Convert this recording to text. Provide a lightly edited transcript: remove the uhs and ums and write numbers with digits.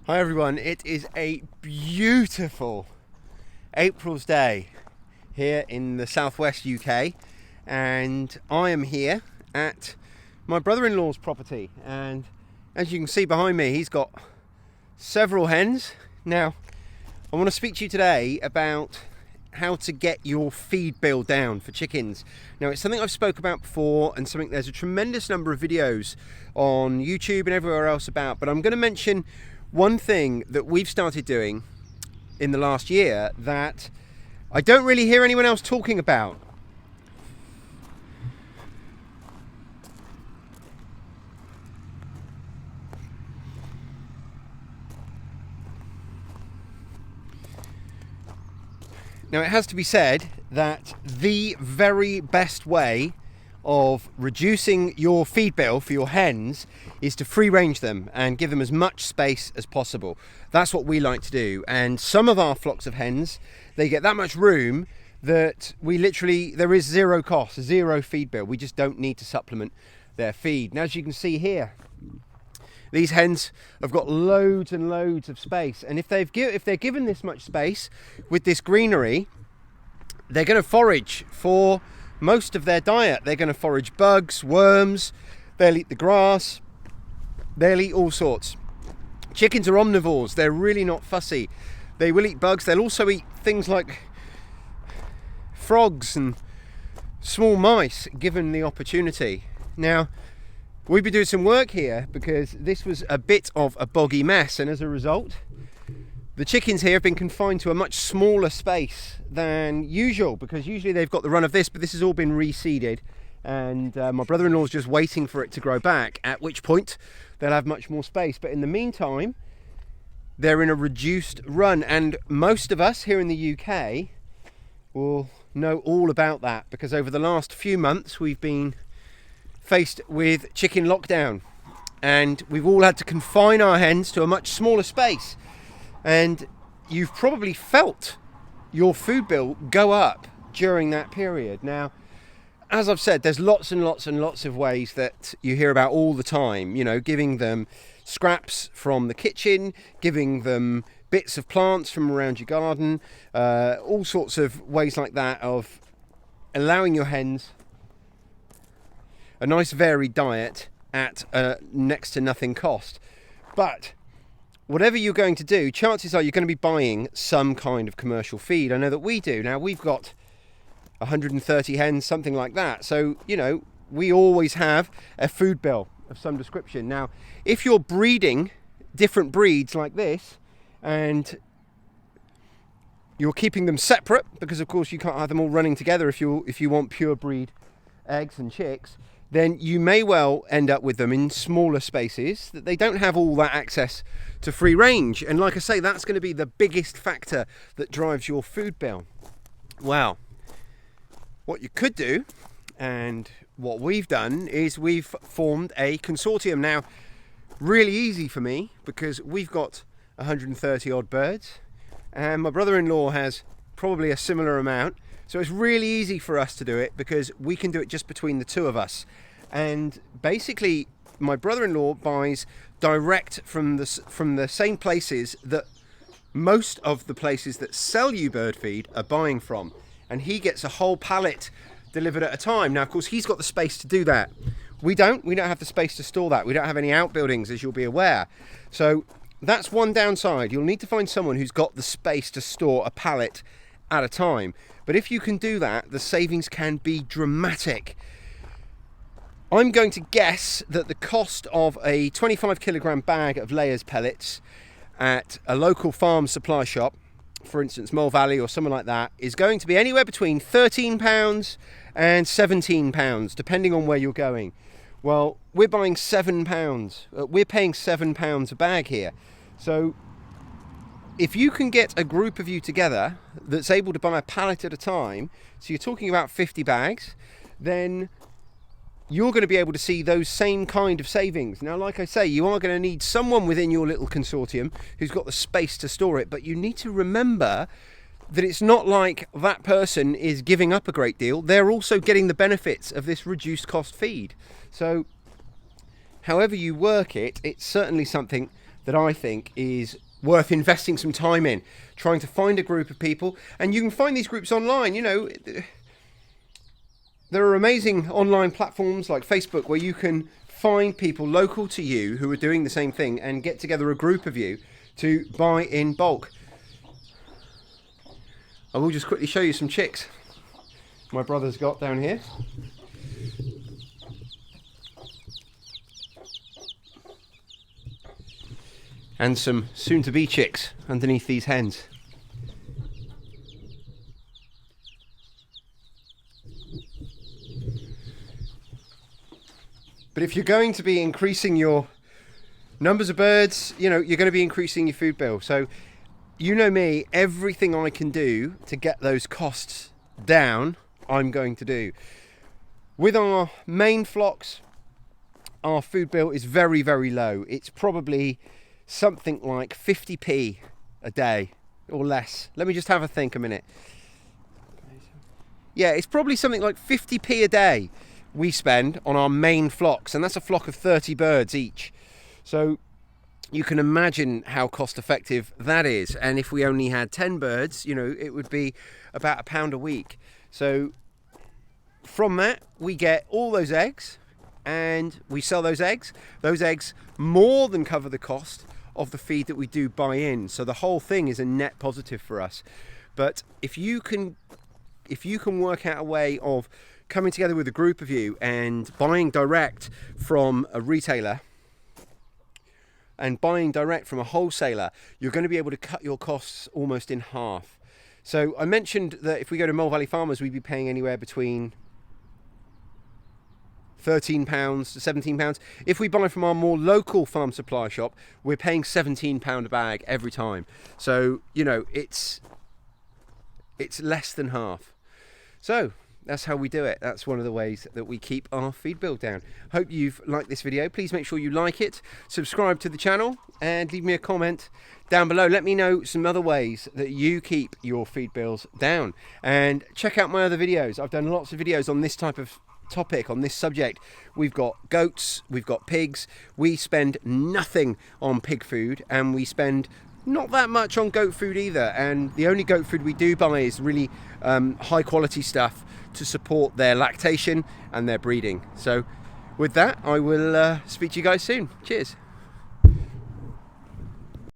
Hi everyone, it is a beautiful April's day here in the southwest UK, and I am here at my brother-in-law's property, and as you can see behind me, he's got several hens. Now I want to speak to you today about how to get your feed bill down for chickens. Now it's something I've spoke about before, and something there's a tremendous number of videos on YouTube and everywhere else about, but I'm going to mention one thing that we've started doing in the last year that I don't really hear anyone else talking about. Now it has to be said that the very best way of reducing your feed bill for your hens is to free range them and give them as much space as possible. That's what we like to do, and some of our flocks of hens, they get that much room that there is zero cost, zero feed bill. We just don't need to supplement their feed. And as you can see here, these hens have got loads and loads of space, and if they're given this much space with this greenery, they're going to forage for most of their diet. They're going to forage bugs, worms, they'll eat the grass, they'll eat all sorts. Chickens are omnivores, they're really not fussy. They will eat bugs, they'll also eat things like frogs and small mice given the opportunity. Now we've been doing some work here because this was a bit of a boggy mess, and as a result the chickens here have been confined to a much smaller space than usual, because usually they've got the run of this, but this has all been reseeded, and my brother-in-law's just waiting for it to grow back, at which point they'll have much more space. But in the meantime, they're in a reduced run, and most of us here in the UK will know all about that, because over the last few months we've been faced with chicken lockdown, and we've all had to confine our hens to a much smaller space. And you've probably felt your food bill go up during that period. Now, as I've said, there's lots and lots and lots of ways that you hear about all the time, giving them scraps from the kitchen, giving them bits of plants from around your garden, all sorts of ways like that of allowing your hens a nice varied diet at next to nothing cost. But whatever you're going to do, chances are you're going to be buying some kind of commercial feed. I know that we do. Now, we've got 130 hens, something like that. So, we always have a food bill of some description. Now, if you're breeding different breeds like this, and you're keeping them separate, because of course you can't have them all running together if you want pure breed eggs and chicks, then you may well end up with them in smaller spaces that they don't have all that access to free range. And like I say, that's going to be the biggest factor that drives your food bill. Well, what you could do, and what we've done, is we've formed a consortium. Now, really easy for me, because we've got 130 odd birds, and my brother-in-law has probably a similar amount. So it's really easy for us to do it, because we can do it just between the two of us. And basically, my brother-in-law buys direct from the same places that most of the places that sell you bird feed are buying from. And he gets a whole pallet delivered at a time. Now, of course, he's got the space to do that. We don't have the space to store that. We don't have any outbuildings, as you'll be aware. So that's one downside. You'll need to find someone who's got the space to store a pallet at a time. But if you can do that, the savings can be dramatic. I'm going to guess that the cost of a 25 kilogram bag of layers pellets at a local farm supply shop, for instance Mole Valley or something like that, is going to be anywhere between £13 and £17, depending on where you're going. Well, we're buying £7. We're paying £7 a bag here. So if you can get a group of you together that's able to buy a pallet at a time, so you're talking about 50 bags, then you're going to be able to see those same kind of savings. Now, like I say, you are going to need someone within your little consortium who's got the space to store it, but you need to remember that it's not like that person is giving up a great deal. They're also getting the benefits of this reduced cost feed. So however you work it, it's certainly something that I think is worth investing some time in, trying to find a group of people. And you can find these groups online. You know, there are amazing online platforms like Facebook where you can find people local to you who are doing the same thing and get together a group of you to buy in bulk. I will just quickly show you some chicks my brother's got down here. And some soon-to-be chicks underneath these hens. But if you're going to be increasing your numbers of birds, you know, you're going to be increasing your food bill. So, you know me, everything I can do to get those costs down, I'm going to do. With our main flocks, our food bill is very, very low. It's probably something like 50p a day or less. Let me just have a think a minute. Yeah, it's probably something like 50p a day we spend on our main flocks, and that's a flock of 30 birds each. So you can imagine how cost effective that is. And if we only had 10 birds, you know, it would be about £1 a week. So from that, we get all those eggs and we sell those eggs. Those eggs more than cover the cost of the feed that we do buy in. So the whole thing is a net positive for us. But if you can work out a way of coming together with a group of you and buying direct from a retailer and buying direct from a wholesaler, you're going to be able to cut your costs almost in half. So I mentioned that if we go to Mole Valley Farmers, we'd be paying anywhere between £13 to £17. If we buy from our more local farm supply shop, we're paying £17 a bag every time. So, you know, it's less than half. So that's how we do it. That's one of the ways that we keep our feed bill down. Hope you've liked this video. Please make sure you like it, subscribe to the channel, and leave me a comment down below. Let me know some other ways that you keep your feed bills down. And check out my other videos. I've done lots of videos on this type of topic, on this subject. We've got goats, we've got pigs. We spend nothing on pig food, and we spend not that much on goat food either. And the only goat food we do buy is really high quality stuff to support their lactation and their breeding. So with that, I will speak to you guys soon. Cheers.